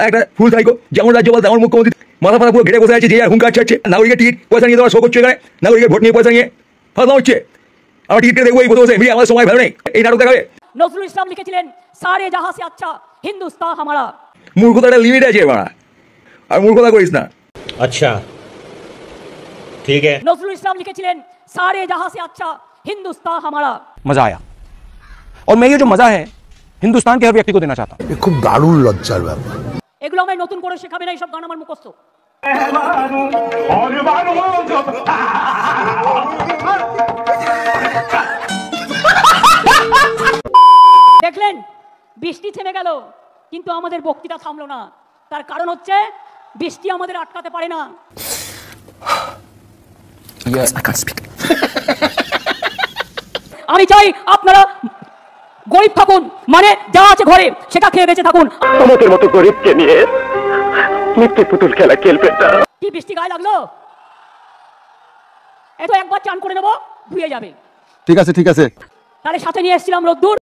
একটা ফুল থাইকো, যেমন রাজ্যপাল তেমন মুখ্যমন্ত্রী, মাথা ফাথা পুরো ঘেটে বসে আছে, যে আর হুঙ্কার ছাড়ছে, নাগরিকের টিকিট পয়সা নিয়ে দেওয়া শো করছে, এখানে নাগরিকের ভোট নিয়ে পয়সা নিয়ে ফাঁসা হচ্ছে। আমার টিকিটটা দেখবো এই বসে বসে, আমাদের সময় ভালো নেই, এই নাটক দেখাবে। নজরুল ইসলাম লিখেছিলেন সারে জাহাঁ সে আচ্ছা হিন্দুস্তান হামারা। মূর্খতাটা লিমিট আছে বাড়া, আর মূর্খতা করিস না। अच्छा ठीक है। নজরুল ইসলাম লিখেছিলেন সারে জাহাঁ সে আচ্ছা হিন্দুস্তান হামারা। मजा आया, और मैं ये जो मजा है हिंदुस्तान के हर व्यक्ति को देना चाहता हूँ। খুব দারুণ লজ্জার ব্যাপার। এগুলো আমায় নতুন করে শেখাবে না, এইসব গান আমার মুখস্থ। দেখলেন বৃষ্টি থেমে গেল, কিন্তু আমাদের বক্তৃতা থামলো না। তার কারণ হচ্ছে বৃষ্টি আমাদের আটকাতে পারে না। আমি চাই আপনারা গরিব থাকুন, মানে যা আছে ঘরে সেটা খেয়ে বেঁচে থাকুন। আমাদের মতো গরিবকে নিয়ে মিথ্যে পুতুল খেলা খেলবেন না। কি বৃষ্টি গায়ে লাগলো? এত একবার চান করে নেবো, ধুয়ে যাবে। ঠিক আছে ঠিক আছে। তাহলে সাথে নিয়ে এসেছিলাম রোদ্দুর।